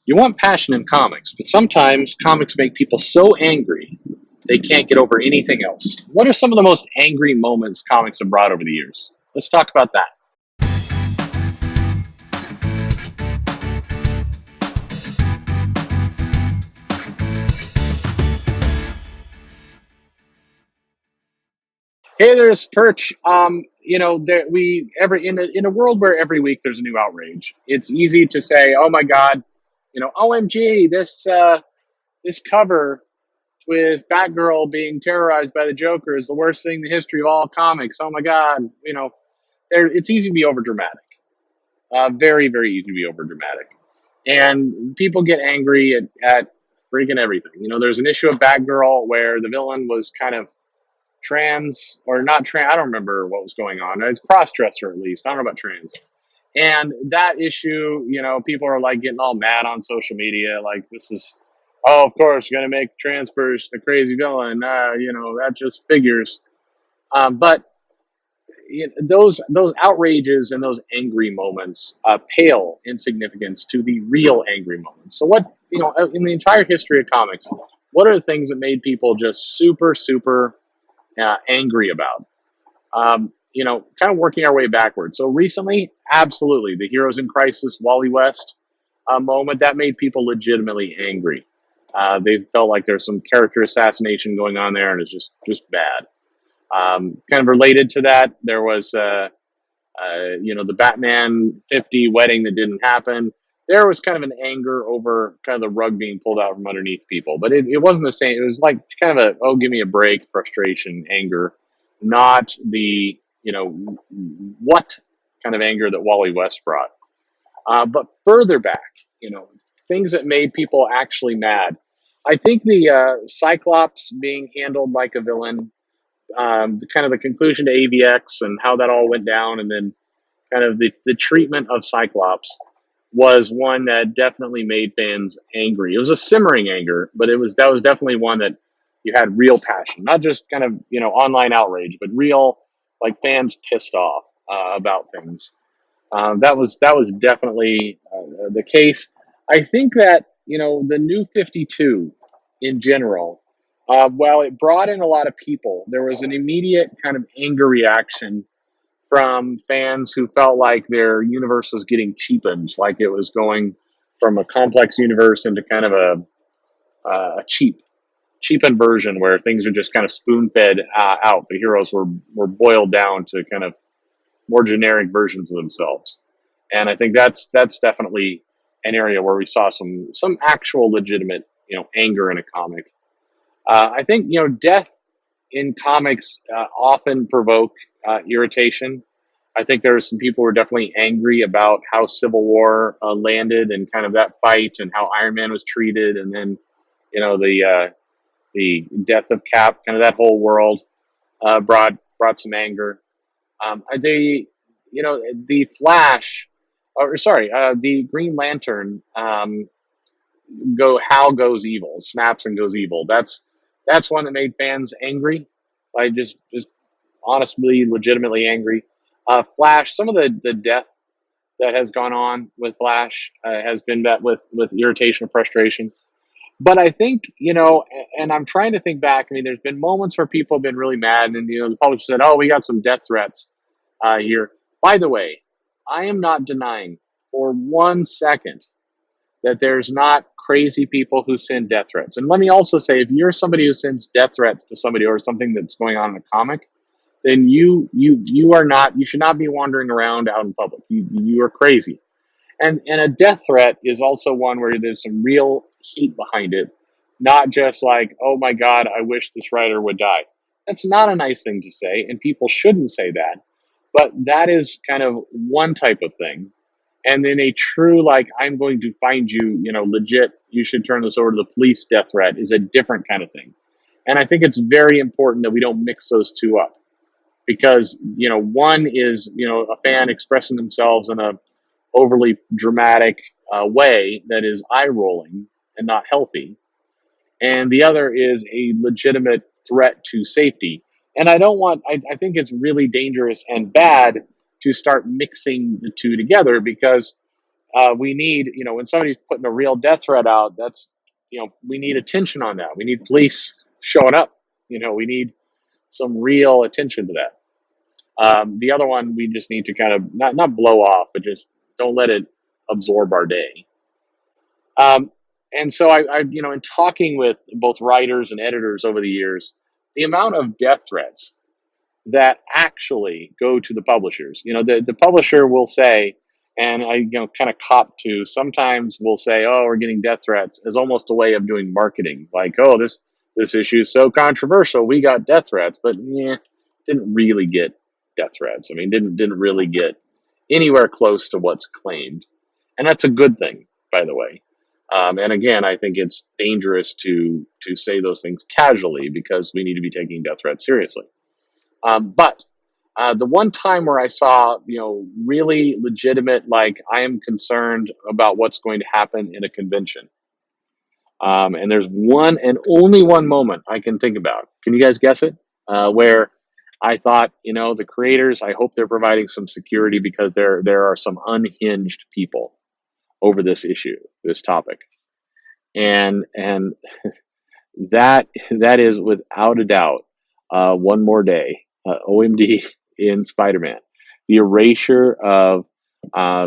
You want passion in comics, but sometimes comics make people so angry they can't get over anything else. What are some of the most angry moments comics have brought over the years? Let's talk about that. Hey, there's Perch. There, we every in a world where every week there's a new outrage. It's easy to say, "Oh my God, OMG, this cover with Batgirl being terrorized by the Joker is the worst thing in the history of all comics. Oh my God, it's easy to be overdramatic. Very, very easy to be overdramatic, and people get angry at freaking everything. There's an issue of Batgirl where the villain was kind of trans or not trans. I don't remember what was going on. It's cross dresser at least. I don't know about trans. And that issue, people are like getting all mad on social media, like this is, oh, of course, you're gonna make the trans person a crazy villain. That just figures. But those outrages and those angry moments pale in significance to the real angry moments. So what in the entire history of comics, what are the things that made people just super super angry about? Kind of working our way backwards. So recently, absolutely, the Heroes in Crisis, Wally West moment that made people legitimately angry. They felt like there's some character assassination going on there, and it's just bad. Kind of related to that, there was the Batman 50 wedding that didn't happen. There was kind of an anger over kind of the rug being pulled out from underneath people, but it wasn't the same. It was like kind of a, oh, give me a break, frustration, anger, not the, what kind of anger that Wally West brought. But further back, things that made people actually mad. I think the Cyclops being handled like a villain, the kind of the conclusion to AVX and how that all went down, and then kind of the treatment of Cyclops was one that definitely made fans angry. It was a simmering anger, but that was definitely one that you had real passion, not just kind of online outrage, but real like fans pissed off about things. That was definitely the case. I think that the New 52 in general, while it brought in a lot of people, there was an immediate kind of anger reaction from fans who felt like their universe was getting cheapened, like it was going from a complex universe into kind of a cheapened version where things are just kind of spoon fed out. The heroes were boiled down to kind of more generic versions of themselves, and I think that's definitely an area where we saw some actual legitimate anger in a comic. I think death in comics often provoke irritation. I think there were some people who were definitely angry about how Civil War landed and kind of that fight and how Iron Man was treated, and then the death of Cap, kind of that whole world brought some anger. The Flash, or sorry, the Green Lantern, Hal goes evil, snaps and goes evil. That's one that made fans angry, like just honestly, legitimately angry. Flash, some of the death that has gone on with Flash has been met with irritation and frustration. But I think, and I'm trying to think back. I mean, there's been moments where people have been really mad, and the publisher said, "Oh, we got some death threats here." By the way, I am not denying for 1 second that there's not crazy people who send death threats. And let me also say, if you're somebody who sends death threats to somebody or something that's going on in a comic, then you should not be wandering around out in public. You are crazy. And a death threat is also one where there's some real heat behind it, not just like, oh my God, I wish this writer would die. That's not a nice thing to say, and people shouldn't say that. But that is kind of one type of thing. And then a true, like, I'm going to find you, legit, you should turn this over to the police death threat is a different kind of thing. And I think it's very important that we don't mix those two up, because, one is, a fan expressing themselves in a overly dramatic way that is eye rolling and not healthy. And the other is a legitimate threat to safety. And I think it's really dangerous and bad to start mixing the two together, because We need, when somebody's putting a real death threat out, that's, we need attention on that. We need police showing up. We need some real attention to that. The other one, we just need to kind of not blow off, but just don't let it absorb our day. Um, and so in talking with both writers and editors over the years, the amount of death threats that actually go to the publishers. The publisher will say, and I kind of cop to, sometimes we'll say, oh, we're getting death threats as almost a way of doing marketing. Like, oh, this issue is so controversial, we got death threats, but didn't really get death threats. I mean, didn't really get anywhere close to what's claimed, and that's a good thing, by the way. And again, I think it's dangerous to say those things casually, because we need to be taking death threats seriously. But the one time where I saw, really legitimate, like, I am concerned about what's going to happen in a convention. And there's one and only one moment I can think about. Can you guys guess it? Where I thought, the creators, I hope they're providing some security, because there are some unhinged people over this issue, this topic. And that is without a doubt, One More Day, OMD, in Spider-Man. The erasure of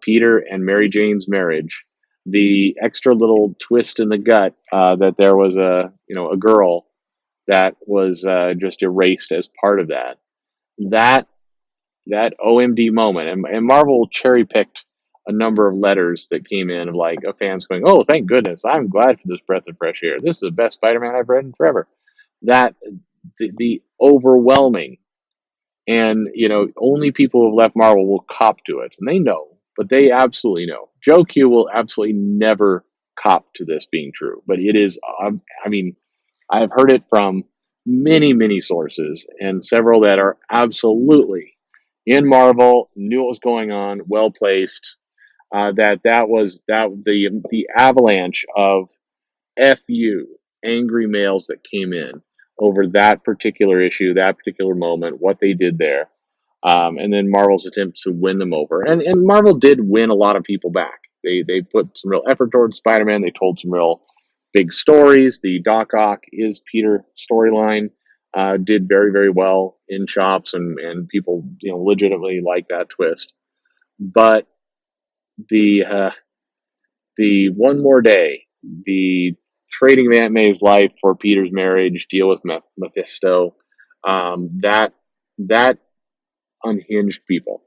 Peter and Mary Jane's marriage, the extra little twist in the gut, that there was a girl that was just erased as part of that. That OMD moment, and Marvel cherry picked a number of letters that came in of, like, of fans going, "Oh, thank goodness! I'm glad for this breath of fresh air. This is the best Spider-Man I've read in forever." That the overwhelming, and only people who have left Marvel will cop to it, and they know, but they absolutely know. Joe Q will absolutely never cop to this being true, but it is. I mean, I have heard it from many, many sources, and several that are absolutely in Marvel, knew what was going on, well placed. That was the avalanche of fu angry mails that came in over that particular issue, that particular moment, what they did there, and then Marvel's attempt to win them over. And Marvel did win a lot of people back. They put some real effort towards Spider-Man. They told some real big stories. The Doc Ock is Peter storyline did very, very well in shops, and people legitimately like that twist. But the One More Day, the trading Aunt May's life for Peter's marriage, deal with Mephisto, that unhinged people.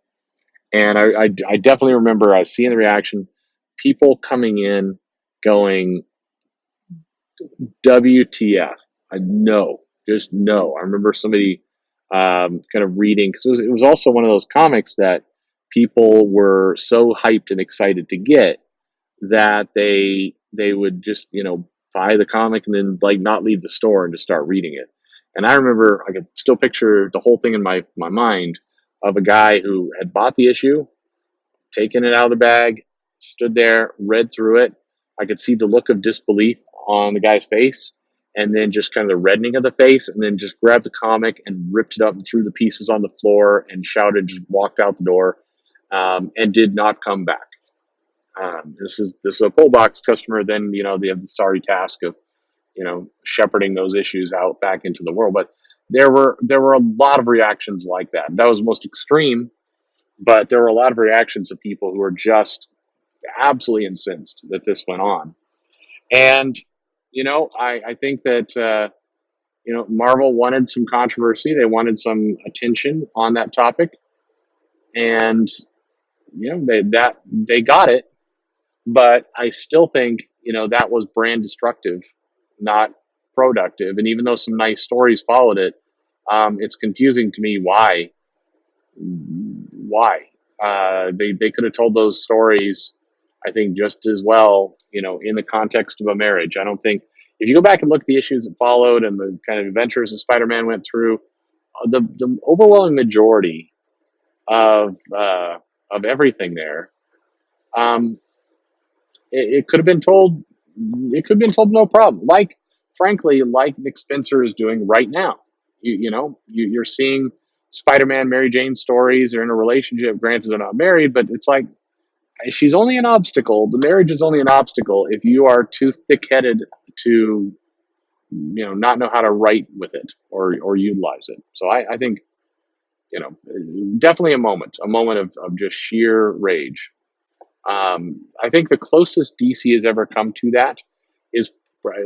And I definitely remember I seeing the reaction, people coming in going, WTF. I know, just no. I remember somebody kind of reading, because it was also one of those comics that people were so hyped and excited to get that they would just buy the comic and then, like, not leave the store and just start reading it. And I remember, I could still picture the whole thing in my mind, of a guy who had bought the issue, taken it out of the bag, stood there, read through it. I could see the look of disbelief on the guy's face, and then just kind of the reddening of the face, and then just grabbed the comic and ripped it up and threw the pieces on the floor and shouted, just walked out the door, and did not come back. This is a pull box customer. Then they have the sorry task of shepherding those issues out back into the world. But there were a lot of reactions like that. That was most extreme, but there were a lot of reactions of people who were just absolutely incensed that this went on. And I think that Marvel wanted some controversy. They wanted some attention on that topic, and they got it. But I still think that was brand destructive, not productive. And even though some nice stories followed it, it's confusing to me why. They could have told those stories, I think, just as well, in the context of a marriage. I don't think, if you go back and look at the issues that followed and the kind of adventures that Spider-Man went through, the overwhelming majority of everything there, it could have been told. It could have been told no problem. Frankly, like Nick Spencer is doing right now. You're seeing Spider-Man, Mary Jane stories. They're in a relationship. Granted, they're not married, but it's like, she's only an obstacle. The marriage is only an obstacle if you are too thick-headed to, not know how to write with it or utilize it. So I think, definitely a moment of just sheer rage. I think the closest DC has ever come to that is,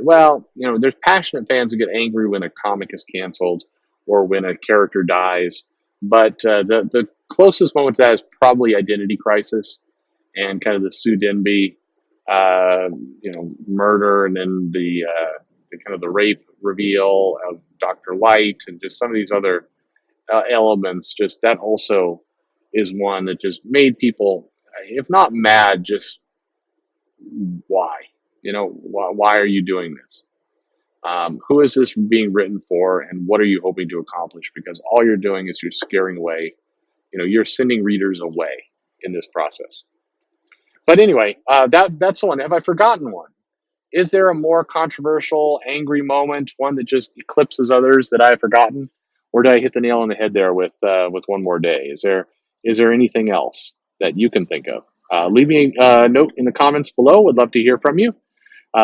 well, there's passionate fans who get angry when a comic is canceled or when a character dies, but the closest moment to that is probably Identity Crisis and kind of the Sue Denby, murder, and then the kind of the rape reveal of Dr. Light, and just some of these other elements. Just that also is one that just made people, if not mad, just why? Why are you doing this? Who is this being written for, and what are you hoping to accomplish? Because all you're doing is you're scaring away, you're sending readers away in this process. But anyway, that's the one. Have I forgotten one? Is there a more controversial, angry moment, one that just eclipses others that I've forgotten, or did I hit the nail on the head there with One More Day? Is there anything else that you can think of? Leave me a note in the comments below. Would love to hear from you.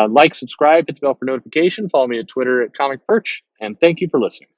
Like, subscribe, hit the bell for notification. Follow me at Twitter at Comic Perch, and thank you for listening.